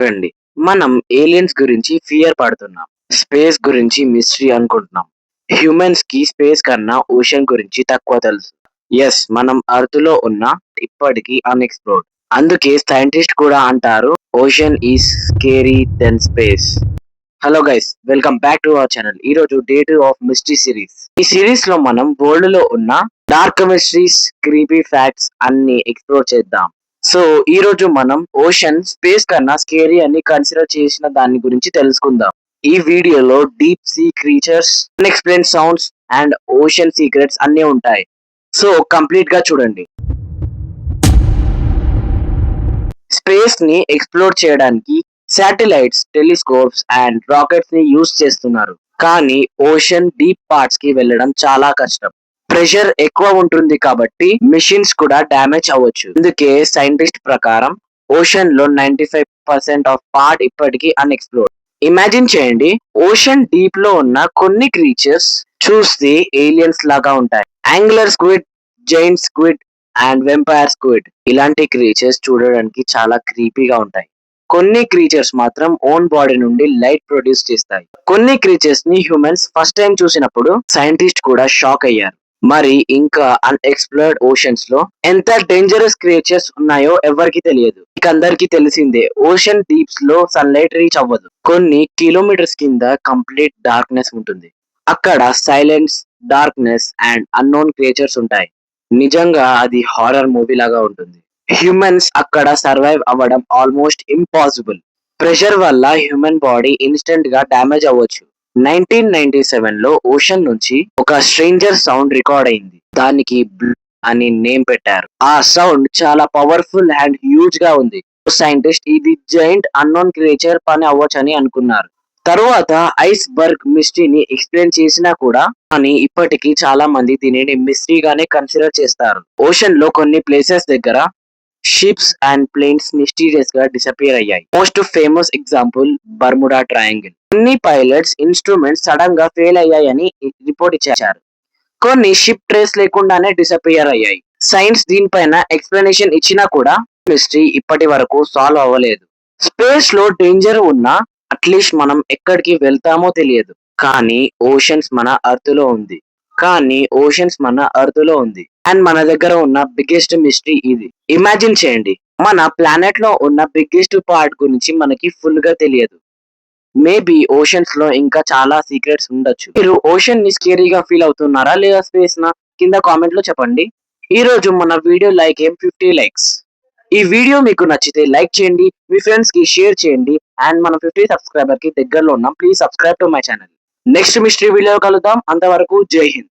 చూడండి. మనం ఏలియన్స్ గురించి ఫియర్ పడుతున్నాం. స్పేస్ గురించి మిస్టరీ అనుకుంటున్నాం. హ్యూమన్స్ కి స్పేస్ కన్నా ఓషన్ గురించి తక్కువ తెలుసు. యెస్, మనం ఎర్త్ లో ఉన్న ఇప్పటికీ అన్ఎక్స్‌ప్లోర్డ్. అందుకే సైంటిస్ట్ కూడా అంటారు ocean is scary than space. Hello guys, welcome back to our channel. ఈ రోజు డే 2 ఆఫ్ మిస్టరీ సిరీస్. ఈ సిరీస్ లో మనం వరల్డ్ లో ఉన్న డార్క్ మిస్టరీస్, క్రీపీ ఫ్యాక్ట్స్ అన్ని ఎక్స్ప్లోర్ చేద్దాం. సో ఈ రోజు మనం ఓషన్ స్పేస్ కన్నా స్కేరీ అని కన్సిడర్ చేసిన దాని గురించి తెలుసుకుందాం. ఈ వీడియోలో deep sea creatures, unexplained sounds and ocean secrets అన్నీ ఉంటాయి. సో కంప్లీట్ గా చూడండి. స్పేస్ ని ఎక్స్ప్లోర్ చేయడానికి శాటిలైట్స్, టెలిస్కోప్స్ అండ్ రాకెట్స్ ని యూజ్ చేస్తున్నారు. కానీ ఓషన్ డీప్ పార్ట్స్ కి వెళ్ళడం చాలా కష్టం. ప్రెషర్ ఎక్కువ ఉంటుంది కాబట్టి మిషన్స్ కూడా డ్యామేజ్ అవ్వచ్చు. అందుకే సైంటిస్ట్ ప్రకారం ఓషన్ లో 95% ఆఫ్ పార్ట్ ఇప్పటికీ అన్ఎక్స్ప్లోర్డ్. ఇమాజిన్ చేయండి, ఓషన్ డీప్ లో ఉన్న కొన్ని క్రీచర్స్ చూస్తే ఏలియన్స్ లాగా ఉంటాయి. Angular squid, giant squid and vampire squid ఇలాంటి క్రీచర్స్ చూడడానికి చాలా క్రీపీగా ఉంటాయి. కొన్ని క్రీచర్స్ మాత్రం ఓన్ బాడీ నుండి లైట్ ప్రొడ్యూస్ చేస్తాయి. కొన్ని క్రీచర్స్ ని హ్యూమన్స్ ఫస్ట్ టైం చూసినప్పుడు సైంటిస్ట్ కూడా షాక్ అయ్యారు. మరి ఇంకా అన్ఎక్స్ప్లోర్డ్ ఓషన్స్ లో ఎంత డేంజరస్ క్రియేచర్స్ ఉన్నాయో ఎవరికి తెలియదు. అందరికి తెలిసిందే, ఓషన్ డీప్స్ లో సన్లైట్ రీచ్ అవ్వదు. కొన్ని కిలోమీటర్స్ కింద కంప్లీట్ డార్క్నెస్ ఉంటుంది. అక్కడ silence, darkness and unknown creatures ఉంటాయి. నిజంగా అది హారర్ మూవీ లాగా ఉంటుంది. హ్యూమన్స్ అక్కడ సర్వైవ్ అవ్వడం ఆల్మోస్ట్ ఇంపాసిబుల్. ప్రెషర్ వల్ల హ్యూమన్ బాడీ ఇన్స్టెంట్ గా డ్యామేజ్ అవ్వచ్చు. 1997 లో ఓషన్ నుంచి ఒక స్ట్రేంజర్ సౌండ్ రికార్డ్ అయింది. దానికి బ్లూ అని నేమ్ పెట్టారు. ఆ సౌండ్ చాలా పవర్ఫుల్ అండ్ హ్యూజ్ గా ఉంది. సైంటిస్ట్ ఇది జైంట్ అన్నోన్ క్రియేచర్ పని అవ్వచ్చని అనుకున్నారు. తరువాత ఐస్ బర్గ్ మిస్టరీని ఎక్స్ప్లెయిన్ చేసినా కూడా, కానీ ఇప్పటికీ చాలా మంది దీనిని మిస్టరీగానే కన్సిడర్ చేస్తారు. ఓషన్ లో కొన్ని ప్లేసెస్ దగ్గర షిప్స్ అండ్ ప్లేన్స్ మిస్టీరియస్ గా డిసపియర్ అయ్యాయి. Most famous example Bermuda triangle. కొన్ని పైలట్స్ ఇన్స్ట్రుమెంట్స్ సడన్ గా ఫెయిల్ అయ్యాయని రిపోర్ట్ ఇచ్చారు. కొన్ని షిప్ ట్రేస్ లేకుండానే డిసపియర్ అయ్యాయి. సైన్స్ దీనిపైన ఎక్స్ప్లెనేషన్ ఇచ్చినా కూడా మిస్టరీ ఇప్పటి వరకు సాల్వ్ అవ్వలేదు. స్పేస్ లో డేంజర్ ఉన్నా అట్లీస్ట్ మనం ఎక్కడికి వెళ్తామో తెలియదు. కానీ ఓషన్స్ మన అర్త్ లో ఉంది అండ్ మన దగ్గర ఉన్న బిగ్గెస్ట్ మిస్టరీ ఇది. ఇమాజిన్ చేయండి, మన ప్లానెట్ లో ఉన్న బిగ్గెస్ట్ పార్ట్ గురించి మనకి ఫుల్ గా తెలియదు. మేబీ ఓషన్స్ లో ఇంకా చాలా సీక్రెట్స్ ఉండొచ్చు. మీరు ఓషన్ ని స్కేరీగా ఫీల్ అవుతున్నారా లేదా స్పేస్ నా? కింద కామెంట్ లో చెప్పండి. ఈ రోజు మన వీడియో లైక్ 50 లైక్స్. ఈ వీడియో మీకు నచ్చితే లైక్ చేయండి, మీ ఫ్రెండ్స్ కి షేర్ చేయండి అండ్ మన 50 సబ్స్క్రైబర్ కి దగ్గరలో ఉన్నాం. Please subscribe to my channel. Next mystery video కలుద్దాం. అంతవరకు జై హింద్.